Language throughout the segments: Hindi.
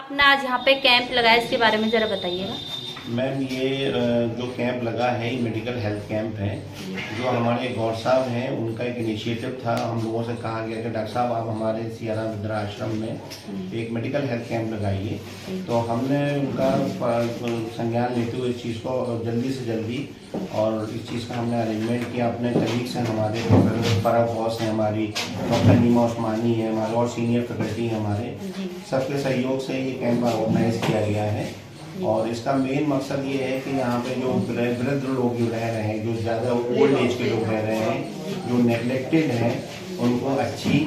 आपने आज यहाँ पे कैंप लगाया, इसके बारे में जरा बताइएगा। मैम ये जो कैंप लगा है ये मेडिकल हेल्थ कैंप है। जो हमारे गौर साहब हैं उनका एक इनिशिएटिव था। हम लोगों से कहा गया कि डॉक्टर साहब आप हमारे सियाराम वृद्धा आश्रम में एक मेडिकल हेल्थ कैंप लगाइए। तो हमने उनका संज्ञान लेते हुए इस चीज़ को जल्दी से जल्दी और इस चीज़ का हमने अरेंजमेंट किया। अपने कलीग से हमारे डॉक्टर फराह बॉस हैं, हमारी डॉक्टर नीमा उस्मानी है, हमारे और सीनियर फैकल्टी हैं हमारे, सबके सहयोग से ये कैंप ऑर्गेनाइज किया गया है। और इसका मेन मकसद ये है कि यहाँ पे जो वृद्ध लोग जो रह रहे हैं, जो ज़्यादा ओल्ड एज के लोग रह रहे हैं, जो नेग्लेक्टेड हैं, उनको अच्छी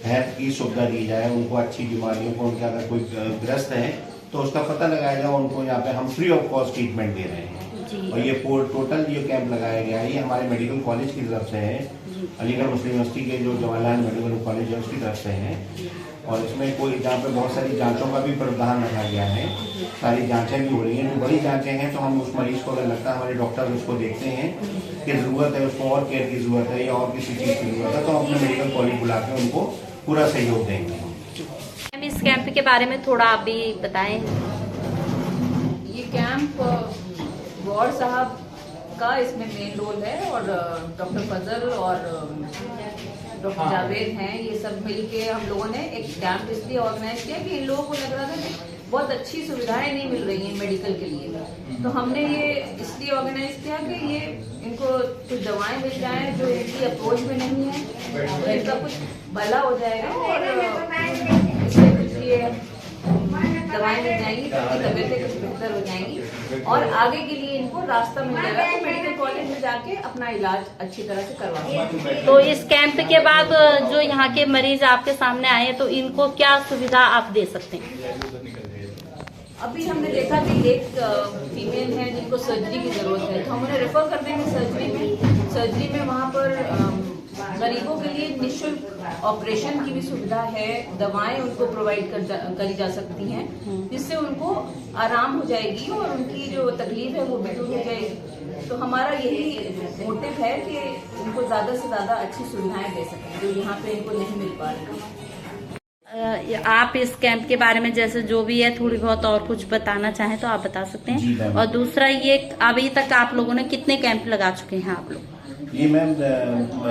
हेल्थ की सुविधा दी जाए। उनको अच्छी बीमारियों को, उनके अगर कोई ग्रस्त है तो उसका पता लगाया जाए। उनको यहाँ पे हम फ्री ऑफ कॉस्ट ट्रीटमेंट दे रहे हैं। और ये टोटल ये कैंप लगाया गया है, ये हमारे मेडिकल कॉलेज की तरफ से है, अलीगढ़ मुस्लिम यूनिवर्सिटी के जो जवाहरलाल मेडिकल कॉलेज है उसकी तरफ से है। और इसमें कोई जहाँ पे बहुत सारी जांचों का भी प्रावधान रखा गया है। सारी जांचें भी हो रही हैं। जो बड़ी जांचें हैं तो हम उस मरीज को अगर लगता है, हमारे डॉक्टर उसको देखते हैं कि ज़रूरत है, उसको और केयर की ज़रूरत है या और किसी चीज़ की ज़रूरत है, तो हम अपने मेडिकल कॉलेज बुला के उनको पूरा सहयोग देंगे। मैम इस कैंप के बारे में थोड़ा आप भी बताएं। ये कैंप गौर साहब का इसमें मेन रोल है और डॉक्टर फजल और डॉक्टर जावेद हैं। ये सब मिलके हम लोगों ने एक कैंप इसलिए ऑर्गेनाइज किया कि इन लोगों को लग रहा था कि बहुत अच्छी सुविधाएं नहीं मिल रही हैं मेडिकल के लिए। तो हमने ये इसलिए ऑर्गेनाइज किया कि ये इनको कुछ दवाएं मिल जाएं जो इनकी अप्रोच में नहीं है, तो इनका कुछ भला हो जाएगा और इससे कुछ ये दवाएं मिल जाएंगी तो इनकी तबीयतें कुछ बेहतर हो जाएंगी और आगे के लिए इनको रास्ता मिल जाएगा तो मेडिकल कॉलेज में जाके अपना इलाज अच्छी तरह से करवा सकते। तो इस कैंप के बाद जो यहाँ के मरीज आपके सामने आए तो इनको क्या सुविधा आप दे सकते हैं? अभी हमने देखा कि एक फीमेल है जिनको सर्जरी की जरूरत है, तो हम उन्हें रेफर कर देंगे सर्जरी में वहाँ पर गरीबों के लिए निःशुल्क ऑपरेशन की भी सुविधा है। दवाएं उनको प्रोवाइड करी जा सकती हैं जिससे उनको आराम हो जाएगी और उनकी जो तकलीफ है वो भी दूर हो जाएगी। तो हमारा यही मोटिव है कि उनको ज्यादा से ज्यादा अच्छी सुविधाएं दे सकें जो यहाँ पे इनको नहीं मिल पा रही। आप इस कैंप के बारे में जैसे जो भी है थोड़ी बहुत और कुछ बताना चाहें तो आप बता सकते हैं। और दूसरा ये अभी तक आप लोगों ने कितने कैंप लगा चुके हैं आप लोग? ये मैम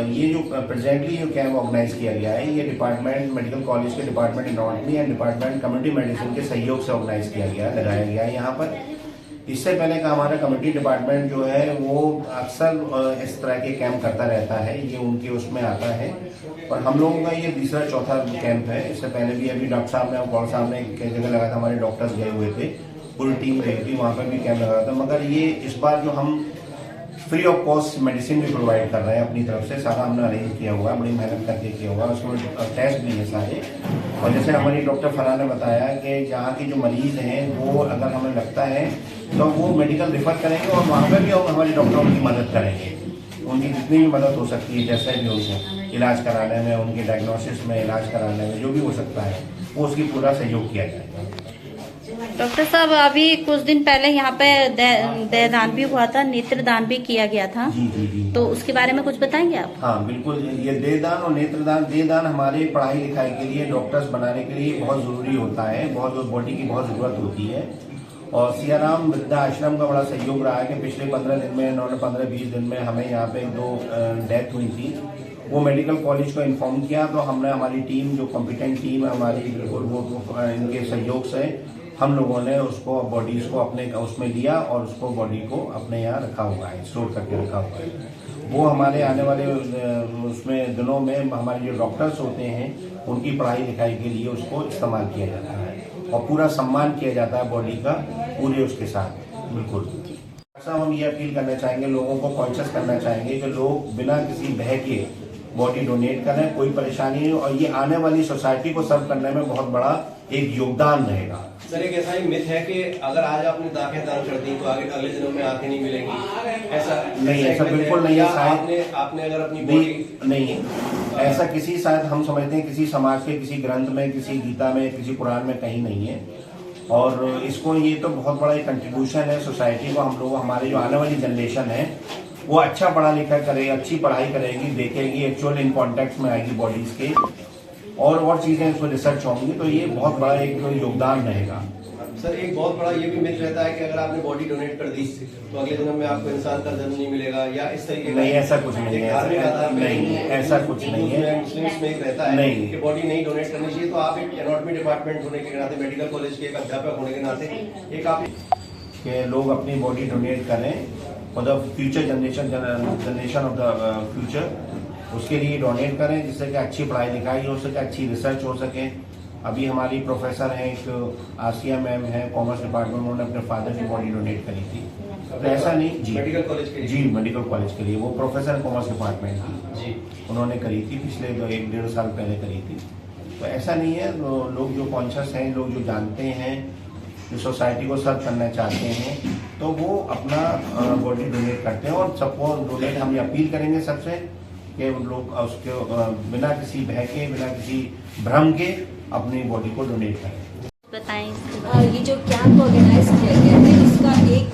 ये जो प्रेजेंटली जो कैंप ऑर्गेनाइज किया गया है ये डिपार्टमेंट मेडिकल कॉलेज के department anatomy and department community medicine के सहयोग से ऑर्गेनाइज किया गया है, लगाया गया है यहाँ पर। इससे पहले का हमारा कम्युनिटी डिपार्टमेंट जो है वो अक्सर इस तरह के कैंप करता रहता है, ये उनके उसमें आता है। और हम लोगों का ये तीसरा चौथा कैंप है। इससे पहले भी अभी डॉक्टर साहब ने, गौर साहब ने कई जगह लगाया था, हमारे डॉक्टर्स गए हुए थे, पूरी टीम गई थी, वहाँ पर भी कैंप लगाया था। मगर ये इस बार जो हम फ्री ऑफ कॉस्ट मेडिसिन भी प्रोवाइड कर रहे हैं अपनी तरफ से, सारा हमने अरेंज किया हुआ है, बड़ी मेहनत करके किया हुआ है। उसमें टेस्ट भी है सारे। और जैसे हमारी डॉक्टर फराह ने बताया कि जहाँ की जो मरीज हैं वो अगर हमें लगता है तो वो मेडिकल रेफर करेंगे और वहाँ पर भी हम हमारे डॉक्टर उनकी मदद करेंगे। उनकी जितनी भी मदद हो सकती है, जैसे भी उनको इलाज कराने में, उनके डायग्नोसिस में, इलाज कराने में जो भी हो सकता है वो उसकी पूरा सहयोग किया जाएगा। डॉक्टर साहब अभी कुछ दिन पहले यहाँ पे देहदान भी हुआ था, नेत्रदान भी किया गया था। जी। तो उसके बारे में कुछ बताएंगे आप? हाँ बिल्कुल, ये देहदान और नेत्रदान, देहदान हमारे पढ़ाई लिखाई के लिए, डॉक्टर्स बनाने के लिए बहुत जरूरी होता है, बहुत बॉडी की बहुत जरूरत होती है। और सियाराम वृद्धा आश्रम का बड़ा सहयोग रहा है कि पिछले 15 दिन में, इन्होंने 15-20 दिन में हमें यहाँ पे 2 डेथ हुई थी। वो मेडिकल कॉलेज को इन्फॉर्म किया तो हमने, हमारी टीम जो कॉम्पिटेंट टीम है हमारी, बिल्कुल वो इनके सहयोग से हम लोगों ने उसको बॉडीज को अपने उसमें लिया और उसको बॉडी को अपने यहाँ रखा हुआ है, स्टोर करके रखा हुआ है। वो हमारे आने वाले उसमें दिनों में हमारे जो डॉक्टर्स होते हैं उनकी पढ़ाई लिखाई के लिए उसको इस्तेमाल किया जाता है और पूरा सम्मान किया जाता है बॉडी का पूरे उसके साथ। बिल्कुल हम ये अपील करना चाहेंगे, लोगों को कॉन्शियस करना चाहेंगे कि लोग बिना किसी भय के बॉडी डोनेट करें, कोई परेशानी नहीं। और ये आने वाली सोसाइटी को सर्व करने में बहुत बड़ा एक योगदान रहेगा। सर एक ऐसा ही मिथ है कि अगर आज आपने आंखें दान कर दी तो आगे अगले दिनों में आंखें नहीं मिलेंगी, ऐसा नहीं, ऐसा बिल्कुल नहीं है। आपने अगर अपनी बॉडी नहीं, ऐसा किसी शायद हम समझते हैं किसी समाज के किसी ग्रंथ में, किसी गीता में, किसी कुरान में कहीं नहीं है। और इसको ये तो बहुत बड़ा एक कंट्रीब्यूशन है सोसाइटी को। हम लोग, हमारी जो आने वाली जनरेशन है वो अच्छा पढ़ा लिखा करेगी, अच्छी पढ़ाई करेगी, देखेगी, एक्चुअल इन कॉन्टेक्ट में आएगी बॉडीज के, और चीजें इसमें रिसर्च होंगी, तो ये बहुत बड़ा एक योगदान रहेगा। सर एक बहुत बड़ा ये भी मिथ रहता है कि अगर आपने बॉडी डोनेट कर दी तो अगले जन्म में आपको इंसान का जन्म नहीं मिलेगा, या इस तरीके का नहीं, ऐसा कुछ नहीं है। धार्मिक आधार पे नहीं, ऐसा कुछ नहीं है। मुस्लिम्स में एक रहता है नहीं। कि बॉडी नहीं डोनेट करनी चाहिए। तो आप एक एनाटॉमी डिपार्टमेंट होने के नाते, मेडिकल कॉलेज के एक अध्यापक होने के नाते, एक आप कि लोग अपनी बॉडी डोनेट करें for the future generation of the future, उसके लिए डोनेट करें जिससे कि अच्छी पढ़ाई लिखाई हो सके, अच्छी रिसर्च हो सके। अभी हमारी प्रोफेसर हैं, एक आसिया मैम है, कॉमर्स डिपार्टमेंट, उन्होंने अपने फादर की बॉडी डोनेट करी थी। तो ऐसा नहीं जी, मेडिकल कॉलेज के लिए, जी मेडिकल कॉलेज के लिए, वो प्रोफेसर कॉमर्स डिपार्टमेंट की जी उन्होंने करी थी, पिछले 1-1.5 साल पहले करी थी। तो ऐसा नहीं है, लोग जो कॉन्शियस हैं, लोग जो जानते हैं, जो सोसाइटी को सर्व करना चाहते हैं, तो वो अपना बॉडी डोनेट करते हैं। और सबको डोनेट हम ये अपील करेंगे सबसे कि लोग उसके बिना किसी भय के, बिना किसी भ्रम के अपनी बॉडी को डोनेट करें। बताएं। ये जो कैंप ऑर्गेनाइज किया गया है, इसका एक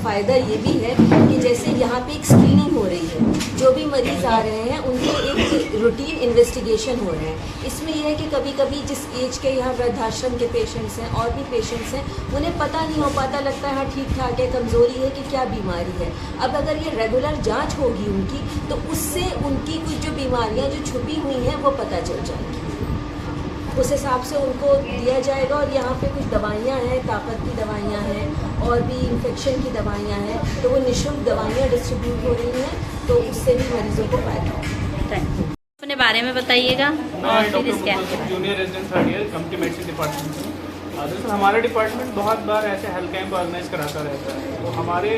फ़ायदा ये भी है कि जैसे यहाँ पे एक स्क्रीनिंग हो रही है, जो भी मरीज़ आ रहे हैं उनके एक रूटीन इन्वेस्टिगेशन हो रहे हैं। इसमें यह है कि कभी कभी जिस एज के यहाँ वृद्धाश्रम के पेशेंट्स हैं और भी पेशेंट्स हैं, उन्हें पता नहीं हो पाता, लगता है हाँ ठीक ठाक है, कमज़ोरी है कि क्या बीमारी है। अब अगर ये रेगुलर जाँच होगी उनकी, तो उससे उनकी कुछ जो बीमारियाँ जो छुपी हुई हैं वो पता चल जाएंगी, उस हिसाब से उनको दिया जाएगा। और यहाँ पे कुछ दवाइयाँ हैं, ताकत की दवाइयाँ हैं और भी इन्फेक्शन की दवाइयाँ हैं, तो वो निःशुल्क दवाइयाँ डिस्ट्रीब्यूट हो रही हैं, तो उससे भी मरीजों को फायदा होगा। Thank you. अपने बारे में बताइएगा और फिर इस कैंप के बारे में। Junior resident third year community medicine department से। दरअसल हमारा डिपार्टमेंट बहुत बार ऐसे हेल्थ कैंप ऑर्गेनाइज कराता रहता है। तो हमारे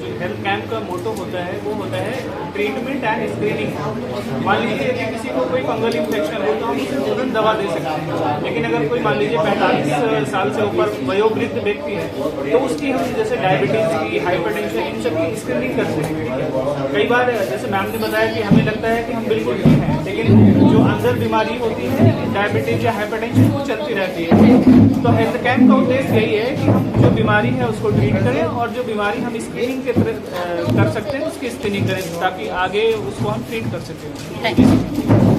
जो हेल्थ कैंप का मोटो होता है वो होता है ट्रीटमेंट एंड स्क्रीनिंग। मान लीजिए कि किसी को कोई फंगल इन्फेक्शन हो तो हम उसे तुरंत दवा दे सकते हैं, लेकिन अगर कोई मान लीजिए 45 साल से ऊपर वयोवृद्ध व्यक्ति है तो उसकी हम जैसे डायबिटीज की, हाइपरटेंशन, इन सब की स्क्रीनिंग करते हैं। कई बार जैसे मैम ने बताया कि हमें लगता है कि हम बिल्कुल ठीक हैं, लेकिन जो अंदर बीमारी होती है डायबिटीज या हाइपरटेंशन वो चलती रहती है। तो हेल्थ कैंप का उद्देश्य यही है कि हम जो बीमारी है उसको ट्रीट करें और जो बीमारी हम स्क्रीनिंग के कर सकते हैं उसकी स्क्रीनिंग करें, ताकि आगे उसको हम ट्रीट कर सकें। Thank you.